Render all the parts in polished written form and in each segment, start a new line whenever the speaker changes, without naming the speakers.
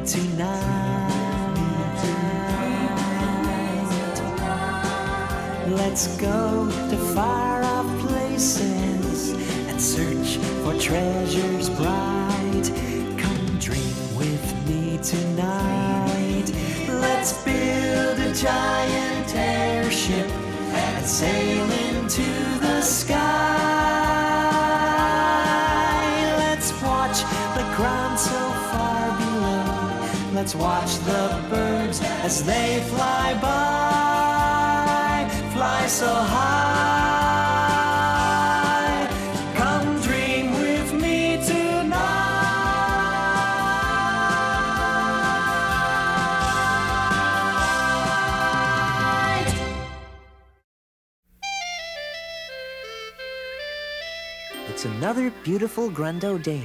me tonight. Let's go to far-off places and search for treasures bright. Come dream with me tonight. Let's build a giant airship and sail into the sky. Let's watch the ground so far below. Let's watch the birds as they fly by, fly so high. Come dream with me tonight. It's another beautiful Grundo day.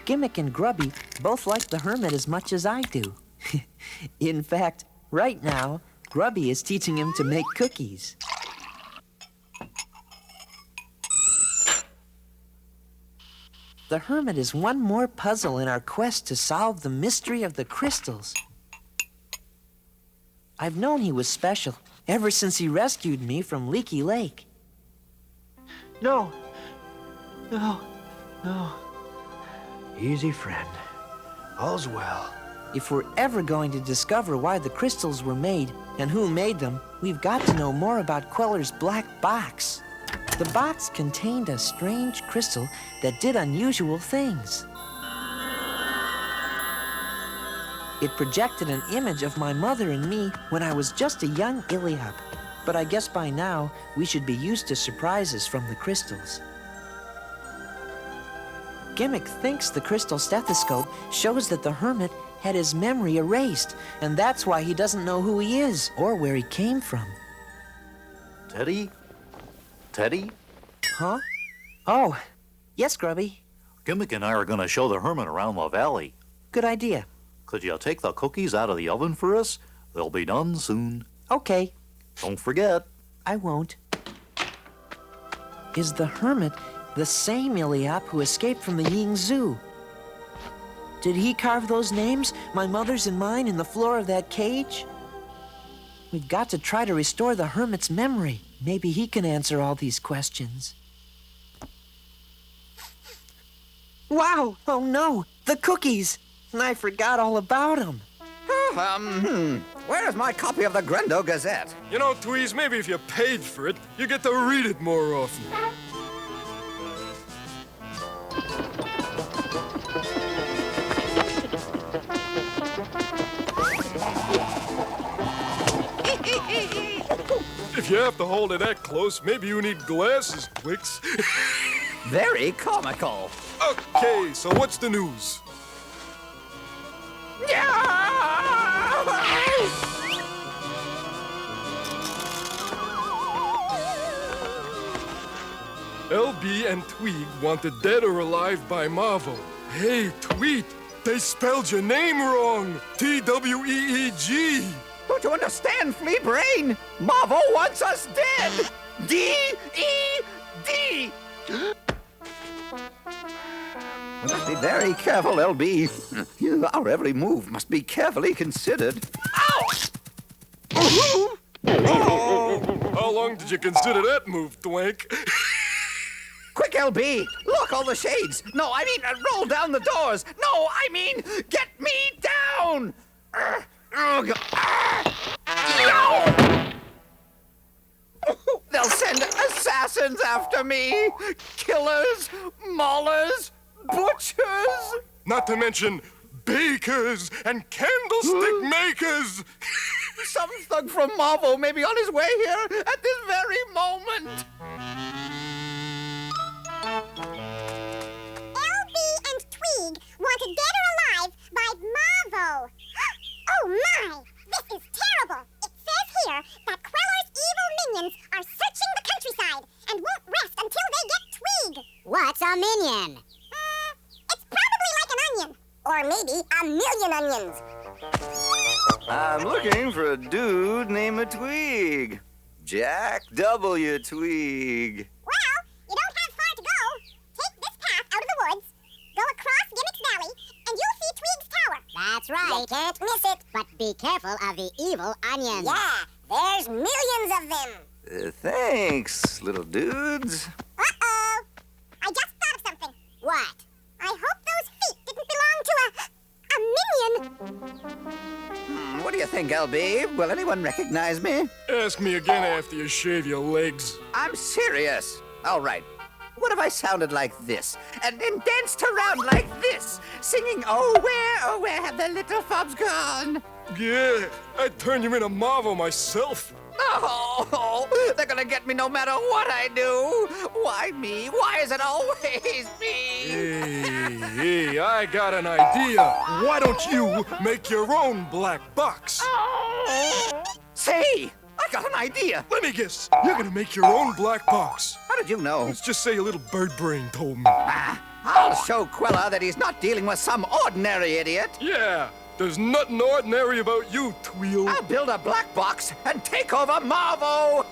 Gimmick and Grubby both like the hermit as much as I do. In fact, right now, Grubby is teaching him to make cookies. The hermit is one more puzzle in our quest to solve the mystery of the crystals. I've known he was special ever since he rescued me from Leaky Lake.
No. Easy, friend. All's well.
If we're ever going to discover why the crystals were made and who made them, we've got to know more about Queller's black box. The box contained a strange crystal that did unusual things. It projected an image of my mother and me when I was just a young Iliab. But I guess by now, we should be used to surprises from the crystals. Gimmick thinks the crystal stethoscope shows that the hermit had his memory erased, and that's why he doesn't know who he is or where he came from.
Teddy? Teddy?
Huh? Oh, yes, Grubby.
Gimmick and I are going to show the hermit around the valley.
Good idea.
Could you take the cookies out of the oven for us? They'll be done soon.
Okay.
Don't forget.
I won't. Is the hermit the same Iliab who escaped from the Ying Zoo? Did he carve those names, my mother's and mine, in the floor of that cage? We've got to try to restore the hermit's memory. Maybe he can answer all these questions. Wow! Oh no! The cookies! I forgot all about them.
Where is my copy of the Grundo Gazette?
You know, Tweez, maybe if you paid for it, you get to read it more often. If you have to hold it that close, maybe you need glasses, Twix.
Very comical.
Okay, so what's the news? LB and Tweeg wanted dead or alive by Marvel. Hey, Tweet, they spelled your name wrong. T-W-E-E-G.
Don't you understand, flea brain? Marvel wants us dead. D-E-D. We must be very careful, LB. Our every move must be carefully considered. Ow!
Oh, how long did you consider that move, Twank?
Quick, LB! Lock all the shades! No, I mean, roll down the doors! No, I mean, get me down! No! They'll send assassins after me! Killers, maulers, butchers!
Not to mention bakers and candlestick makers!
Some thug from Marvel may be on his way here at this very moment!
LB and Tweeg wanted dead or alive by Marvo. Oh my! This is terrible! It says here that Queller's evil minions are searching the countryside and won't rest until they get Tweeg.
What's a minion?
It's probably like an onion. Or maybe a million onions.
I'm looking for a dude named Tweeg. Jack W. Tweeg.
Well, you don't have far to go. Take this path out of the woods, go across Gimmick's Valley, and you'll see Tweeg's tower. That's right. They can't miss it. But be careful of the evil onion. Yeah, there's millions of them.
Thanks, little dudes.
Uh-oh. I just thought of something. What? I hope those feet didn't belong to a minion.
What do you think, LB? Will anyone recognize me?
Ask me again after you shave your legs.
I'm serious. All right. What if I sounded like this and then danced around like this, singing, oh, where have the little fobs gone?
Yeah, I'd turn you into Marvel myself.
Oh, they're gonna get me no matter what I do. Why me? Why is it always me?
Hey, I got an idea. Why don't you make your own black box?
Say, I got an idea.
Let me guess. You're gonna make your own black box.
How did you know?
Let's just say a little bird brain told me.
I'll show Quella that he's not dealing with some ordinary idiot.
Yeah, there's nothing ordinary about you, Tweel.
I'll build a black box and take over Marvo.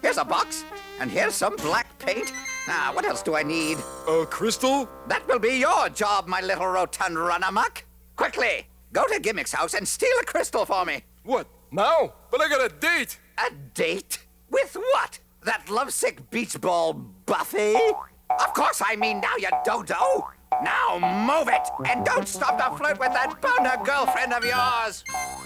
Here's a box, and here's some black paint. What else do I need?
A crystal?
That will be your job, my little rotund run-amok. Quickly, go to Gimmick's house and steal a crystal for me.
What, now? But I got a date.
A date? With what? That lovesick beach ball Buffy? Of course I mean now, you dodo. Now move it, and don't stop to flirt with that boner girlfriend of yours.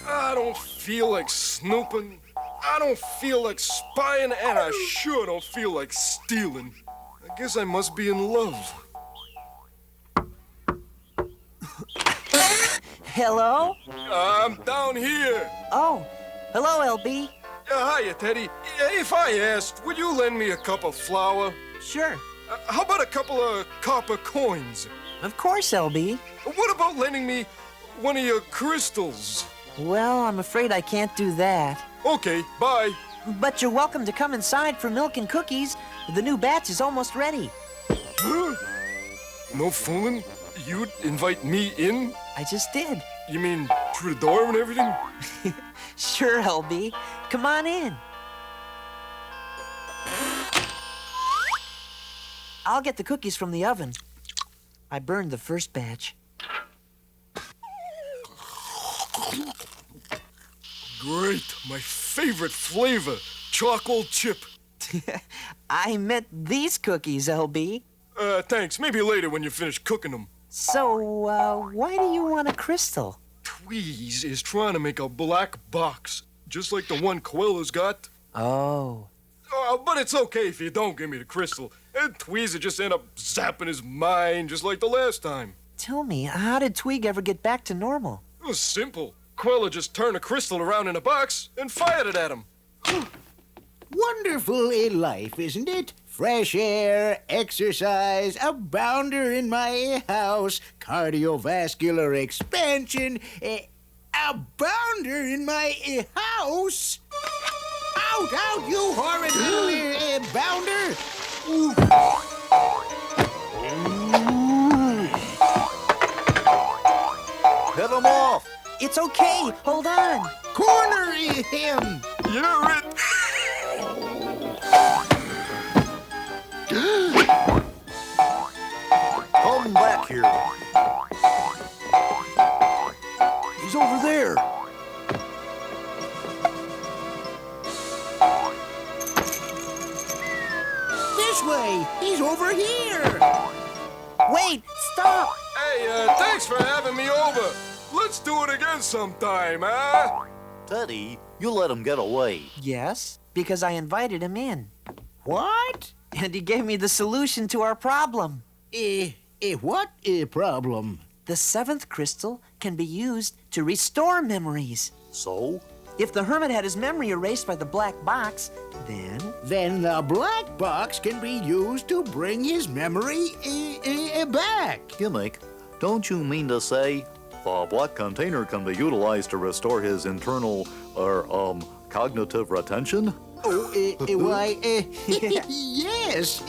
I don't feel like snooping. I don't feel like spying, and I sure don't feel like stealing. I guess I must be in love.
Hello?
I'm down here.
Oh, hello, LB.
Hiya, Teddy. If I asked, would you lend me a cup of flour?
Sure.
How about a couple of copper coins?
Of course, LB.
What about lending me one of your crystals?
Well, I'm afraid I can't do that.
Okay, bye.
But you're welcome to come inside for milk and cookies. The new batch is almost ready.
No fooling? You'd invite me in?
I just did.
You mean through the door and everything?
Sure, LB. Come on in. I'll get the cookies from the oven. I burned the first batch.
Great, my favorite flavor, chocolate chip.
I meant these cookies, LB.
Thanks. Maybe later when you finish cooking them.
So, why do you want a crystal?
Tweez is trying to make a black box, just like the one Quella's got.
Oh.
But it's okay if you don't give me the crystal. And Tweez will just end up zapping his mind, just like the last time.
Tell me, how did Tweeg ever get back to normal?
It was simple. Quella just turned a crystal around in a box and fired it at him.
Wonderful in life, isn't it? Fresh air, exercise, a bounder in my house, cardiovascular expansion, a bounder in my house? Out, you horrid little bounder!
Head him off.
It's okay. Hold on.
Corner him!
You're it.
Come back here. He's over there.
This way! He's over here!
Wait, stop!
Hey, thanks for having me over. Let's do it again sometime, huh?
Teddy, you let him get away.
Yes, because I invited him in.
What?
And he gave me the solution to our problem.
What problem?
The seventh crystal can be used to restore memories.
So?
If the hermit had his memory erased by the black box,
Then the black box can be used to bring his memory back.
Gimmick, don't you mean to say the black container can be utilized to restore his internal, cognitive retention?
Why, yes.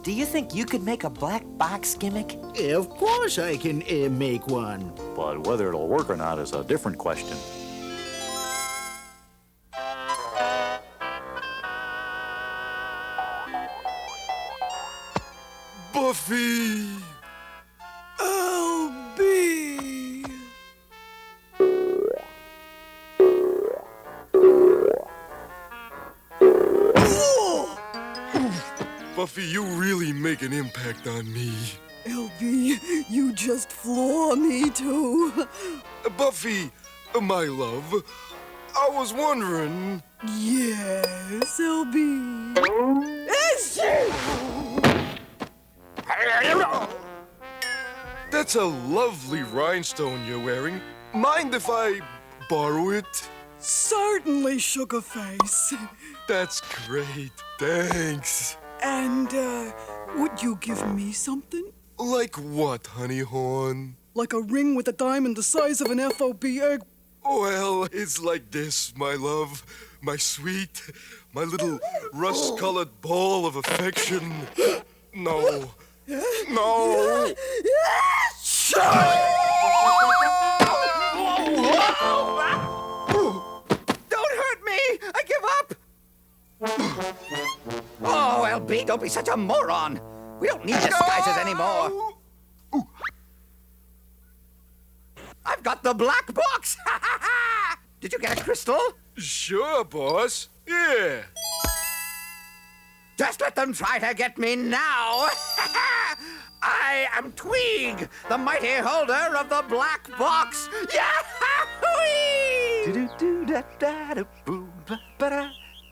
do you think you could make a black box, Gimmick?
Of course I can make one.
But whether it'll work or not is a different question.
Buffy! Buffy, you really make an impact on me.
LB, you just floor me too.
Buffy, my love, I was wondering...
Yes, LB.
That's a lovely rhinestone you're wearing. Mind if I borrow it?
Certainly, Sugarface.
That's great. Thanks.
And, would you give me something?
Like what, honey horn?
Like a ring with a diamond the size of an FOB egg?
Well, it's like this, my love, my sweet, my little rust-colored ball of affection. No. No!
Don't hurt me! I give up! Oh, LB, don't be such a moron! We don't need disguises anymore! I've got the black box! Did you get a crystal?
Sure, boss. Yeah.
Just let them try to get me now! I am Tweeg, the mighty holder of the black box!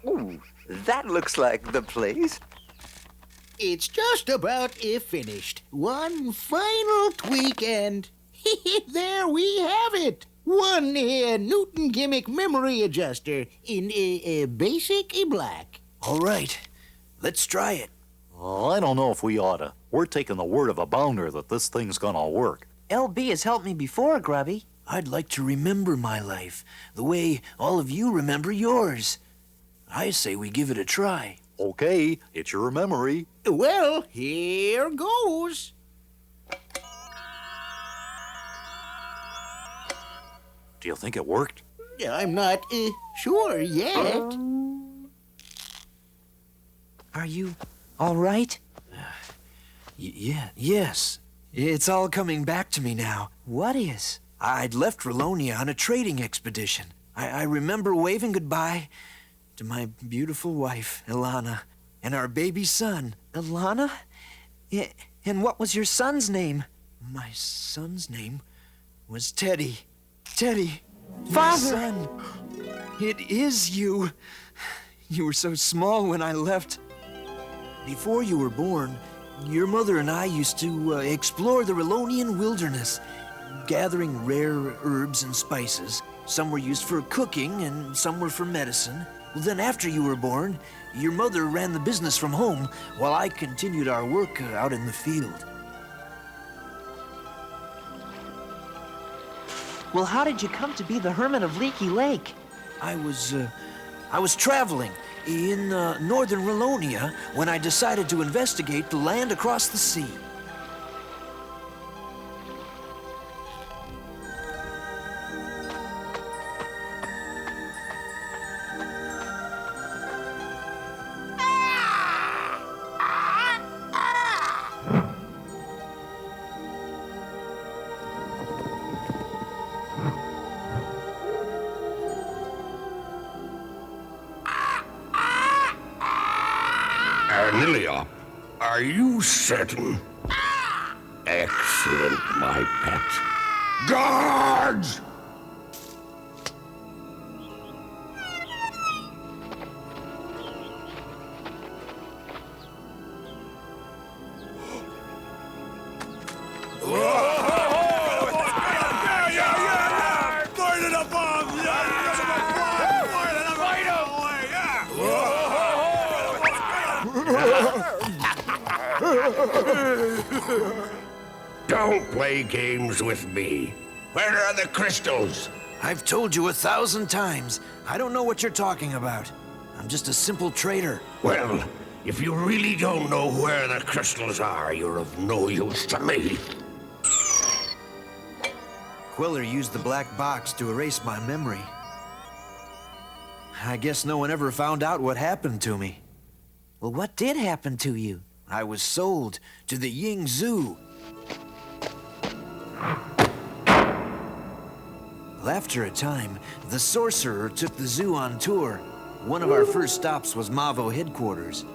Ooh, that looks like the place.
It's just about finished. One final tweak and there we have it. One Newton gimmick memory adjuster in basic black.
All right, let's try it.
I don't know if we oughta. We're taking the word of a bounder that this thing's gonna work.
LB has helped me before, Grubby.
I'd like to remember my life the way all of you remember yours. I say we give it a try.
Okay, it's your memory.
Well, here goes.
Do you think it worked?
I'm not sure yet.
Are you all right?
Yes. It's all coming back to me now.
What is?
I'd left Relonia on a trading expedition. I remember waving goodbye to my beautiful wife, Ilana, and our baby son.
Ilana? And what was your son's name?
My son's name was Teddy. Teddy,
Father!
my son. It is you. You were so small when I left. Before you were born, your mother and I used to explore the Relonian wilderness, gathering rare herbs and spices. Some were used for cooking and some were for medicine. Well, then after you were born, your mother ran the business from home while I continued our work out in the field.
Well, how did you come to be the hermit of Leaky Lake?
I was traveling in northern Relonia when I decided to investigate the land across the sea.
Lilia, are you certain? Excellent, my pet. Guards! Don't play games with me. Where are the crystals?
I've told you 1,000 times. I don't know what you're talking about. I'm just a simple trader.
Well, if you really don't know where the crystals are, you're of no use to me.
Queller used the black box to erase my memory. I guess no one ever found out what happened to me.
Well, what did happen to you?
I was sold to the Ying Zoo. After a time, the sorcerer took the zoo on tour. One of our first stops was Mavo headquarters.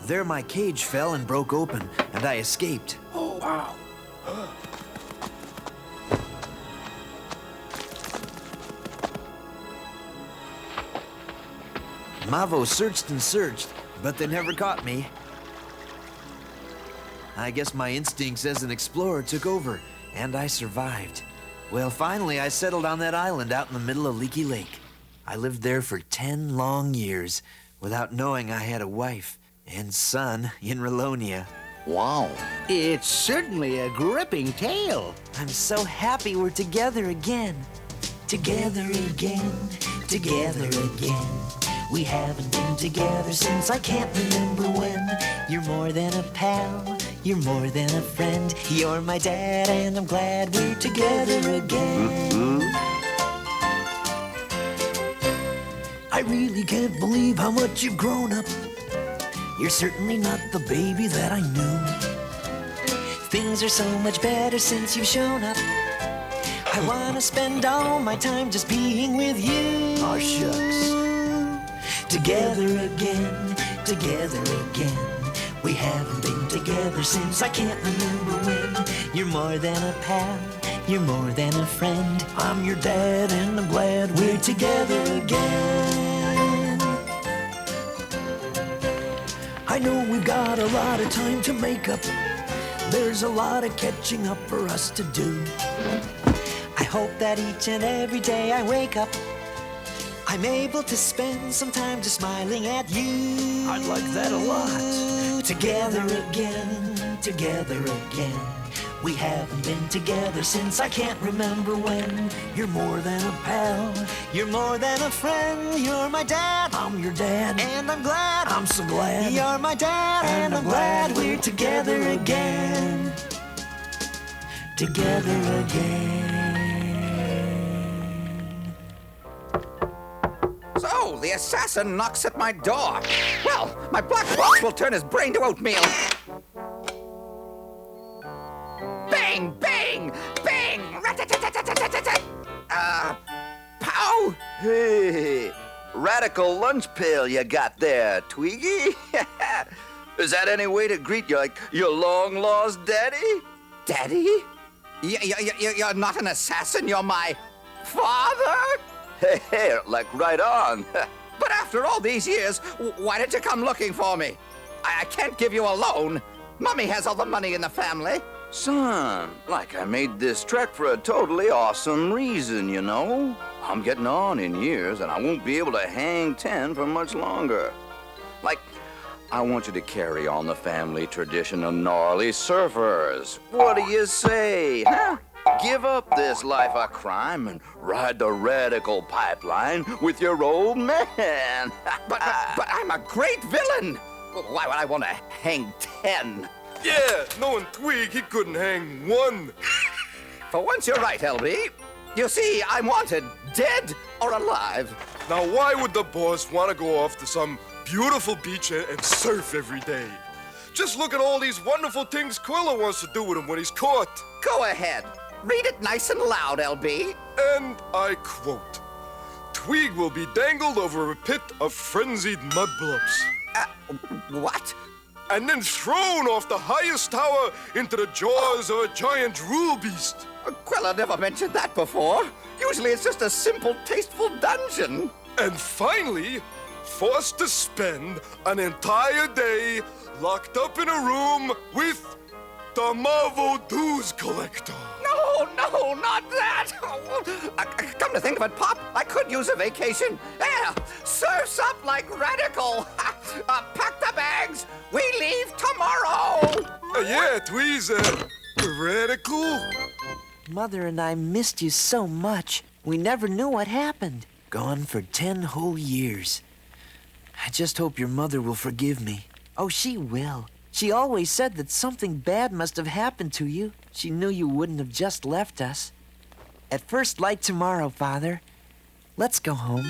there my cage fell and broke open, and I escaped.
Oh, wow.
Mavo searched and searched, but they never caught me. I guess my instincts as an explorer took over, and I survived. Well, finally, I settled on that island out in the middle of Leaky Lake. I lived there for 10 long years without knowing I had a wife and son in Relonia.
Wow.
It's certainly a gripping tale.
I'm so happy we're together again. Together again, together again. We haven't been together since I can't remember when. You're more than a pal, you're more than a friend. You're my dad and I'm glad we're together again. I really can't believe how much you've grown up. You're certainly not the baby that I knew. Things are so much better since you've shown up. I wanna spend all my time just being with you.
Aw, shucks.
Together again, together again. We haven't been together since I can't remember when. You're more than a pal, you're more than a friend. I'm your dad and I'm glad we're together again. I know we've got a lot of time to make up. There's a lot of catching up for us to do. I hope that each and every day I wake up, I'm able to spend some time just smiling at you.
I'd like that a lot.
Together again, together again. We haven't been together since I can't remember when. You're more than a pal, you're more than a friend. You're my dad,
I'm your dad,
and I'm glad.
I'm so glad.
You're my dad, and I'm glad we're together again. Together again.
So, the assassin knocks at my door. Well, my black box will turn his brain to oatmeal. Bang, bang, bang! Rat-tat-tat-tat-tat-tat-tat. Pow!
Hey, radical lunch pail you got there, Tweegy. Is that any way to greet your long-lost daddy?
Daddy? You're not an assassin, you're my father?
Hey, like right on.
But after all these years, why did you come looking for me? I can't give you a loan. Mummy has all the money in the family.
Son, like I made this trek for a totally awesome reason, you know? I'm getting on in years, and I won't be able to hang 10 for much longer. Like, I want you to carry on the family tradition of gnarly surfers. What do you say, huh? Give up this life of crime and ride the radical pipeline with your old man.
But I'm a great villain. Why would I want to hang 10?
Yeah, knowing Tweeg, he couldn't hang 1.
For once, you're right, LB. You see, I'm wanted, dead or alive.
Now, why would the boss want to go off to some beautiful beach and surf every day? Just look at all these wonderful things Quilla wants to do with him when he's caught.
Go ahead. Read it nice and loud, LB.
And I quote, Tweeg will be dangled over a pit of frenzied mudblubs.
What?
And then thrown off the highest tower into the jaws of a giant rule beast.
Quilla never mentioned that before. Usually it's just a simple, tasteful dungeon.
And finally, forced to spend an entire day locked up in a room with the Mavo Dues Collector.
No, not that. Come to think of it, Pop, I could use a vacation. Yeah, surf's up like radical. Pack the bags. We leave tomorrow.
Yeah, Tweez, radical.
Mother and I missed you so much. We never knew what happened.
Gone for 10 whole years. I just hope your mother will forgive me.
Oh, she will. She always said that something bad must have happened to you. She knew you wouldn't have just left us. At first light tomorrow, Father. Let's go home.